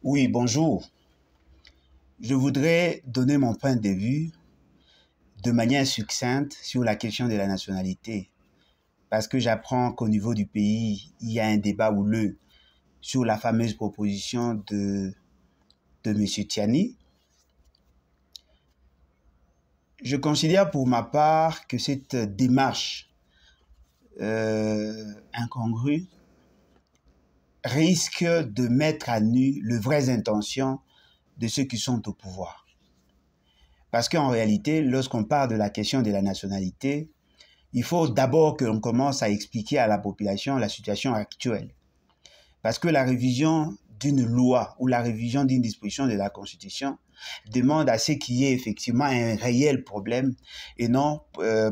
Oui, bonjour. Je voudrais donner mon point de vue de manière succincte sur la question de la nationalité. Parce que j'apprends qu'au niveau du pays, il y a un débat houleux sur la fameuse proposition de M. Tiani. Je considère pour ma part que cette démarche incongrue risque de mettre à nu les vraies intentions de ceux qui sont au pouvoir. Parce qu'en réalité, lorsqu'on parle de la question de la nationalité, il faut d'abord que l'on commence à expliquer à la population la situation actuelle. Parce que la révision d'une loi ou la révision d'une disposition de la Constitution demande à ce qu'il y ait effectivement un réel problème et non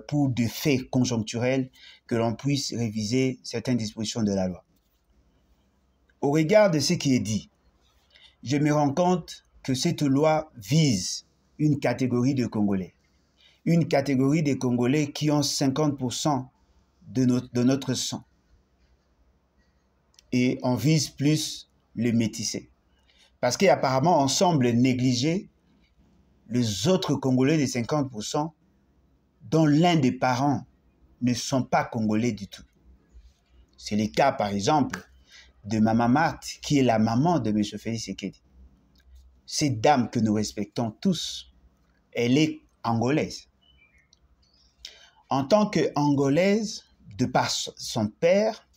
pour des faits conjoncturels que l'on puisse réviser certaines dispositions de la loi. Au regard de ce qui est dit, je me rends compte que cette loi vise une catégorie de Congolais. Une catégorie de Congolais qui ont 50% de notre sang. Et on vise plus les métissés. Parce qu'apparemment, on semble négliger les autres Congolais de 50% dont l'un des parents ne sont pas Congolais du tout. C'est le cas, par exemple, de Maman Marthe, qui est la maman de M. Félix Tshisekedi. Cette dame que nous respectons tous, elle est angolaise. En tant qu'angolaise, de par son père,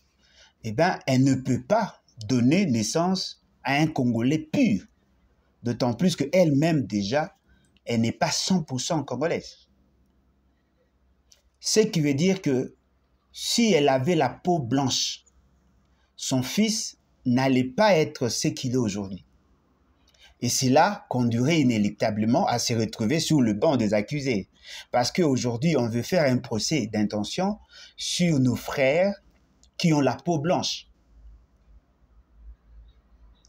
eh ben, elle ne peut pas donner naissance à un Congolais pur. D'autant plus qu'elle-même, déjà, elle n'est pas 100% congolaise. Ce qui veut dire que si elle avait la peau blanche, son fils n'allait pas être ce qu'il est aujourd'hui. Et cela conduirait inéluctablement à se retrouver sur le banc des accusés. Parce qu'aujourd'hui, on veut faire un procès d'intention sur nos frères qui ont la peau blanche.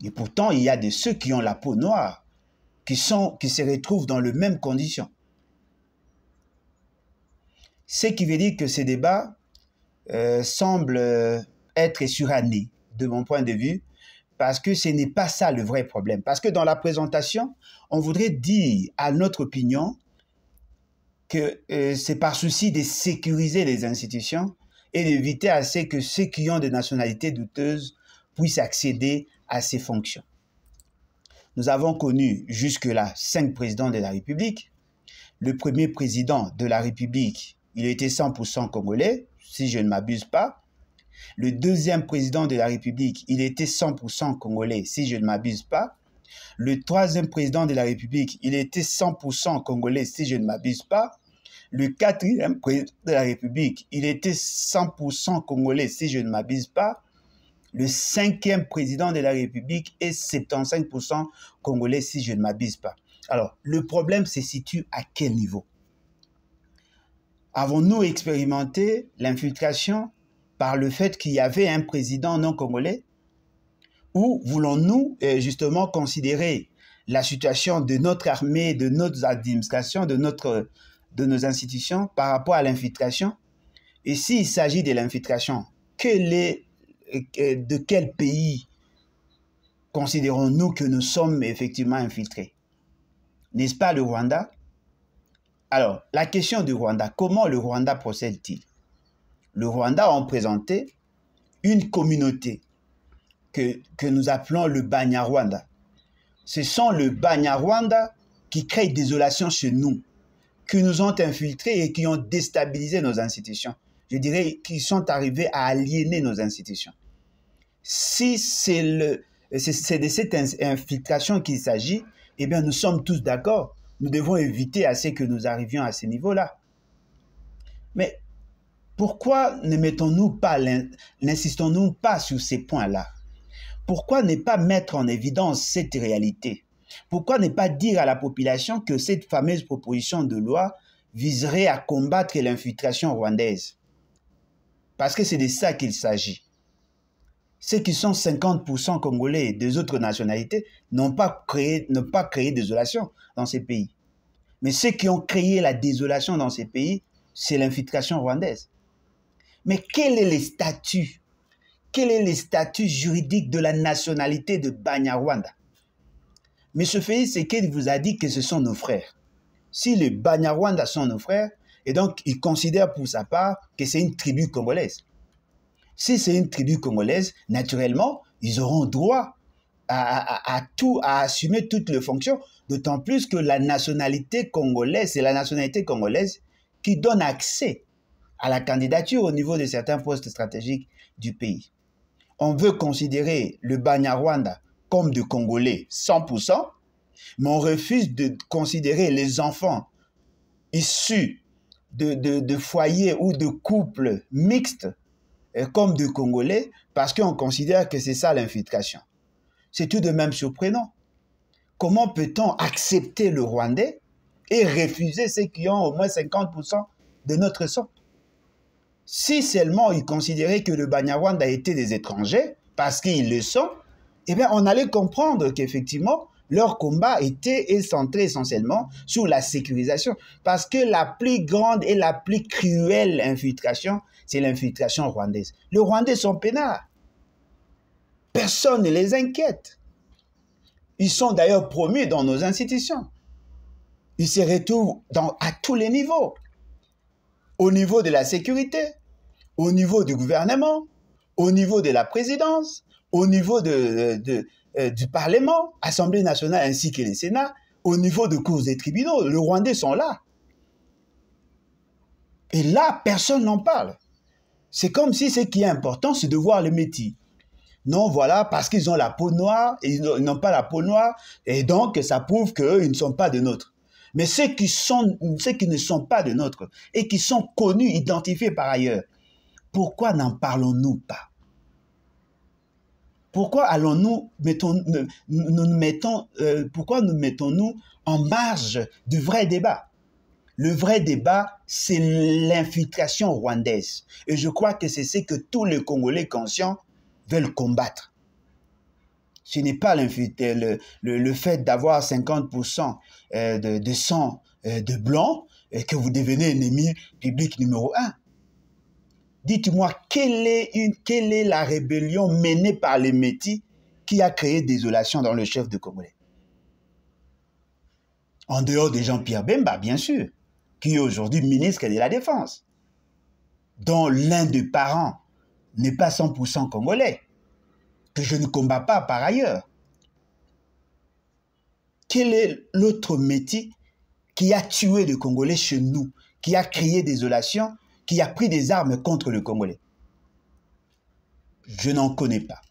Et pourtant, il y a de ceux qui ont la peau noire, qui se retrouvent dans les mêmes conditions. Ce qui veut dire que ce débat semble être suranné, de mon point de vue, parce que ce n'est pas ça le vrai problème. Parce que dans la présentation, on voudrait dire, à notre opinion, que c'est par souci de sécuriser les institutions et d'éviter à ce que ceux qui ont des nationalités douteuses puissent accéder à ces fonctions. Nous avons connu jusque-là 5 présidents de la République. Le premier président de la République, il était 100% congolais, si je ne m'abuse pas. Le deuxième président de la République, il était 100% congolais, si je ne m'abuse pas. Le troisième président de la République, il était 100% congolais, si je ne m'abuse pas. Le quatrième président de la République, il était 100% congolais, si je ne m'abuse pas. Le cinquième président de la République est 75% congolais, si je ne m'abuse pas. Alors, le problème se situe à quel niveau? Avons-nous expérimenté l'infiltration par le fait qu'il y avait un président non congolais? Ou voulons-nous justement considérer la situation de notre armée, de notre administration, de nos institutions par rapport à l'infiltration? Et s'il s'agit de l'infiltration, de quel pays considérons-nous que nous sommes effectivement infiltrés? N'est-ce pas le Rwanda? Alors, la question du Rwanda, comment le Rwanda procède-t-il? Le Rwanda a présenté une communauté que nous appelons le Banyarwanda. Ce sont le Banyarwanda qui créent désolation chez nous, qui nous ont infiltrés et qui ont déstabilisé nos institutions. Je dirais qu'ils sont arrivés à aliéner nos institutions. Si c'est de cette infiltration qu'il s'agit, eh bien nous sommes tous d'accord. Nous devons éviter à ce que nous arrivions à ce niveau-là. Mais pourquoi n'insistons-nous pas sur ces points-là? Pourquoi ne pas mettre en évidence cette réalité? Pourquoi ne pas dire à la population que cette fameuse proposition de loi viserait à combattre l'infiltration rwandaise? Parce que c'est de ça qu'il s'agit. Ceux qui sont 50% congolais des autres nationalités n'ont pas créé désolation dans ces pays. Mais ceux qui ont créé la désolation dans ces pays, c'est l'infiltration rwandaise. Mais quel est le statut juridique de la nationalité de Banyarwanda? M. Félix Tshisekedi vous a dit que ce sont nos frères. Si les Banyarwanda sont nos frères, et donc il considère pour sa part que c'est une tribu congolaise. Si c'est une tribu congolaise, naturellement, ils auront droit à assumer toutes les fonctions, d'autant plus que la nationalité congolaise, c'est la nationalité congolaise qui donne accès à la candidature au niveau de certains postes stratégiques du pays. On veut considérer le Banyarwanda comme de Congolais 100%, mais on refuse de considérer les enfants issus de foyers ou de couples mixtes comme de Congolais parce qu'on considère que c'est ça l'infiltration. C'est tout de même surprenant. Comment peut-on accepter le Rwandais et refuser ceux qui ont au moins 50% de notre sang? Si seulement ils considéraient que le Banyarwanda était des étrangers, parce qu'ils le sont, eh bien on allait comprendre qu'effectivement, leur combat était centré essentiellement sur la sécurisation. Parce que la plus grande et la plus cruelle infiltration, c'est l'infiltration rwandaise. Les Rwandais sont peinards. Personne ne les inquiète. Ils sont d'ailleurs promus dans nos institutions. Ils se retrouvent à tous les niveaux. Au niveau de la sécurité, au niveau du gouvernement, au niveau de la présidence, au niveau du Parlement, Assemblée nationale ainsi que le Sénat, au niveau de cours et tribunaux. Les Rwandais sont là. Et là, personne n'en parle. C'est comme si ce qui est important, c'est de voir le métier. Non, voilà, parce qu'ils ont la peau noire, et ils n'ont pas la peau noire, et donc ça prouve qu'eux, ils ne sont pas de nôtres. Mais ceux qui ne sont pas de nôtres, et qui sont connus, identifiés par ailleurs, pourquoi n'en parlons-nous pas? Pourquoi pourquoi nous mettons-nous en marge du vrai débat? Le vrai débat, c'est l'infiltration rwandaise. Et je crois que c'est ce que tous les Congolais conscients veulent combattre. Ce n'est pas le fait d'avoir 50% de sang de blanc que vous devenez ennemi public numéro 1. Dites-moi, quelle est la rébellion menée par les Métis qui a créé désolation dans le chef de Congolais? En dehors de Jean-Pierre Bemba, bien sûr, qui est aujourd'hui ministre de la Défense, dont l'un des parents n'est pas 100% congolais, que je ne combats pas par ailleurs. Quel est l'autre Métis qui a tué le Congolais chez nous, qui a créé désolation, qui a pris des armes contre le Congolais? Je n'en connais pas.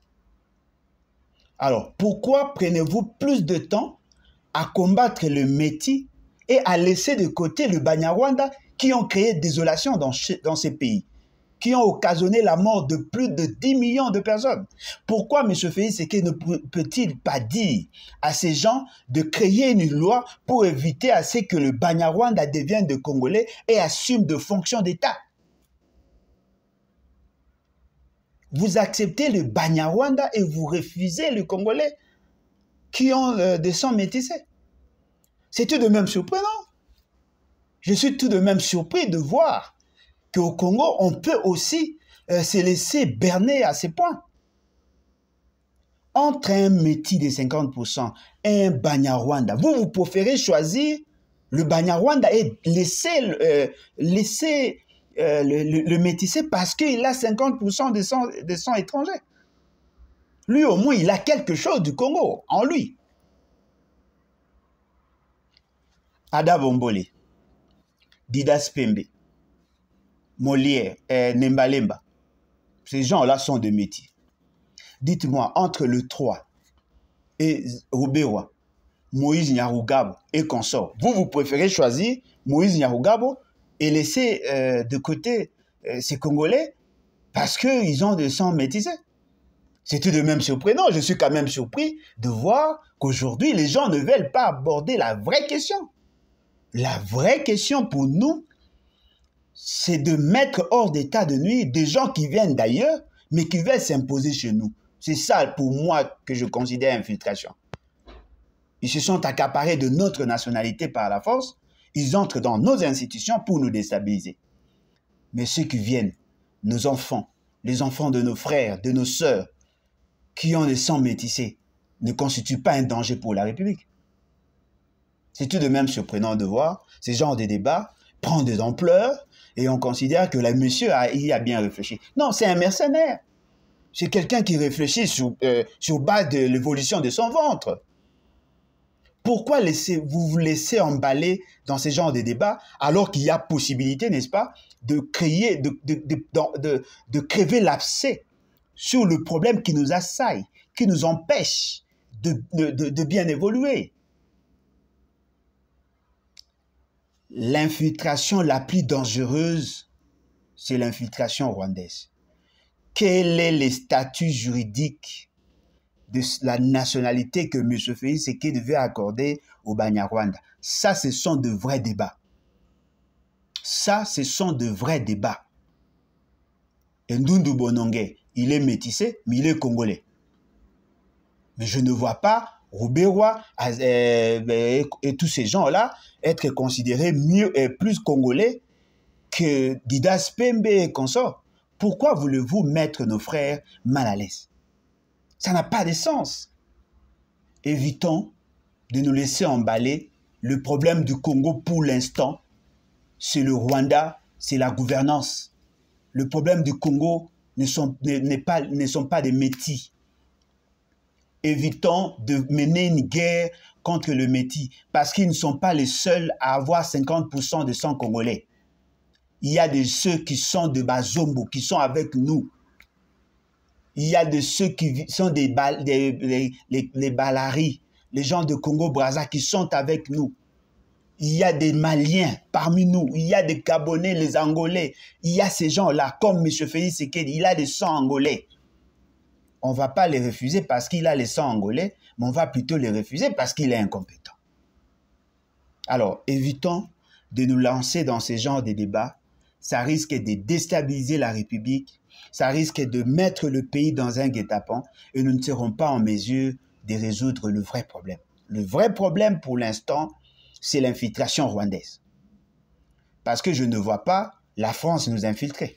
Alors, pourquoi prenez-vous plus de temps à combattre le Métis et à laisser de côté le Banyarwanda qui ont créé désolation dans ces pays, qui ont occasionné la mort de plus de 10 millions de personnes? Pourquoi M. Félix Tshisekedi ne peut-il pas dire à ces gens de créer une loi pour éviter à ce que le Banyarwanda devienne de Congolais et assume de fonctions d'État? Vous acceptez le Banyarwanda et vous refusez les Congolais qui ont des sangs métissés. C'est tout de même surprenant. Je suis tout de même surpris de voir qu'au Congo, on peut aussi se laisser berner à ces points. Entre un Métis de 50% et un Banyarwanda, vous préférez choisir le Banyarwanda et laisser le métissé parce qu'il a 50% de sang étranger. Lui, au moins, il a quelque chose du Congo en lui. Ada Bombole, Didas Pembe, Molière, Nembalemba, ces gens-là sont des Métis. Dites-moi, entre le 3 et Roubewa, Moïse Nyarugabo et consort, vous préférez choisir Moïse Nyarugabo et laisser de côté ces Congolais parce qu'ils ont des sangs métissés? C'est tout de même surprenant. Je suis quand même surpris de voir qu'aujourd'hui, les gens ne veulent pas aborder la vraie question. La vraie question pour nous, c'est de mettre hors d'état de nuire des gens qui viennent d'ailleurs, mais qui veulent s'imposer chez nous. C'est ça, pour moi, que je considère infiltration. Ils se sont accaparés de notre nationalité par la force. Ils entrent dans nos institutions pour nous déstabiliser. Mais ceux qui viennent, nos enfants, les enfants de nos frères, de nos sœurs, qui ont des sangs métissés, ne constitue pas un danger pour la République. C'est tout de même surprenant de voir ce genre de débat prendre de l'ampleur et on considère que le monsieur y a bien réfléchi. Non, c'est un mercenaire. C'est quelqu'un qui réfléchit sur base de l'évolution de son ventre. Pourquoi vous vous laissez emballer dans ce genre de débat alors qu'il y a possibilité, n'est-ce pas, de créer, de crever l'abcès sur le problème qui nous assaille, qui nous empêche de bien évoluer. L'infiltration la plus dangereuse, c'est l'infiltration rwandaise. Quel est le statut juridique de la nationalité que M. Félix Tshisekedi devait accorder au Banyarwanda? Ça, ce sont de vrais débats. Ça, ce sont de vrais débats. Ndundu Bonongue, il est métissé, mais il est congolais. Mais je ne vois pas Rouberois et tous ces gens-là être considérés mieux et plus congolais que Didas Pembe et consorts. Pourquoi voulez-vous mettre nos frères mal à l'aise? Ça n'a pas de sens. Évitons de nous laisser emballer. Le problème du Congo pour l'instant, c'est le Rwanda, c'est la gouvernance. Le problème du Congo ne sont pas des métis. Évitons de mener une guerre contre le métis parce qu'ils ne sont pas les seuls à avoir 50% de sang congolais. Il y a de ceux qui sont de Bazombo, qui sont avec nous. Il y a de ceux qui sont les Balari, les gens de Congo-Brazza qui sont avec nous. Il y a des Maliens parmi nous. Il y a des Gabonais, les Angolais. Il y a ces gens-là, comme M. Félix Tshisekedi, il a des sangs angolais. On ne va pas les refuser parce qu'il a les sangs angolais, mais on va plutôt les refuser parce qu'il est incompétent. Alors, évitons de nous lancer dans ce genre de débats. Ça risque de déstabiliser la République, ça risque de mettre le pays dans un guet-apens et nous ne serons pas en mesure de résoudre le vrai problème. Le vrai problème pour l'instant, c'est l'infiltration rwandaise. Parce que je ne vois pas la France nous infiltrer.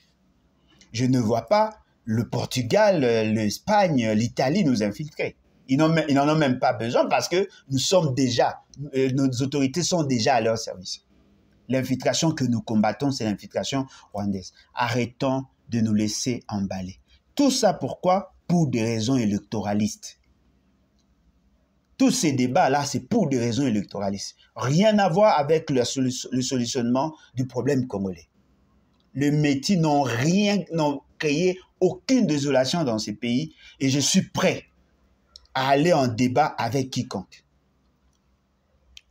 Je ne vois pas le Portugal, l'Espagne, l'Italie nous infiltrer. Ils n'en ont même pas besoin parce que nous sommes déjà, nos autorités sont déjà à leur service. L'infiltration que nous combattons, c'est l'infiltration rwandaise. Arrêtons de nous laisser emballer. Tout ça pourquoi? Pour des raisons électoralistes. Tous ces débats-là, c'est pour des raisons électoralistes. Rien à voir avec le solutionnement du problème congolais. Les Métis n'ont créé aucune désolation dans ces pays et je suis prêt à aller en débat avec quiconque.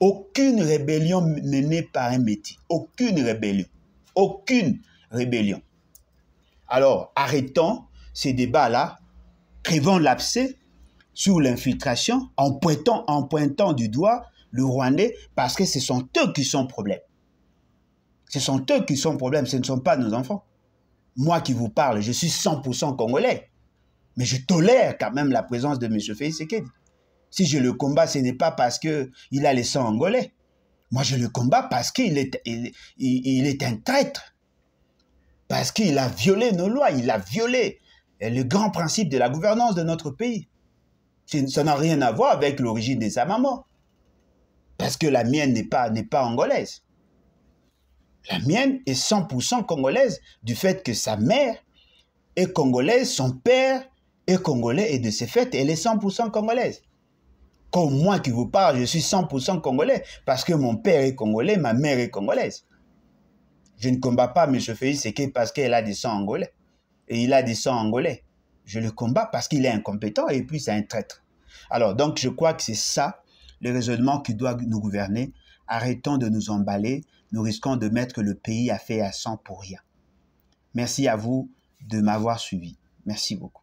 Aucune rébellion menée par un Métis. Aucune rébellion. Aucune rébellion. Alors, arrêtons ces débats-là, crevons l'abcès sur l'infiltration en pointant du doigt le Rwandais parce que ce sont eux qui sont problème. Ce sont eux qui sont problème, ce ne sont pas nos enfants. Moi qui vous parle, je suis 100% congolais. Mais je tolère quand même la présence de M. Félix Tshisekedi. Si je le combats, ce n'est pas parce qu'il a les sangs angolais. Moi, je le combats parce qu'il est un traître. Parce qu'il a violé nos lois, il a violé le grand principe de la gouvernance de notre pays. Ça n'a rien à voir avec l'origine de sa maman. Parce que la mienne n'est pas angolaise. La mienne est 100% congolaise du fait que sa mère est congolaise, son père est congolais et de ce fait, elle est 100% congolaise. Comme moi qui vous parle, je suis 100% congolais parce que mon père est congolais, ma mère est congolaise. Je ne combats pas M. Félix Tshisekedi parce qu'il a des sangs angolais. Et il a des sangs angolais. Je le combats parce qu'il est incompétent et puis c'est un traître. Alors, donc, je crois que c'est ça le raisonnement qui doit nous gouverner. Arrêtons de nous emballer. Nous risquons de mettre le pays à fer à sang pour rien. Merci à vous de m'avoir suivi. Merci beaucoup.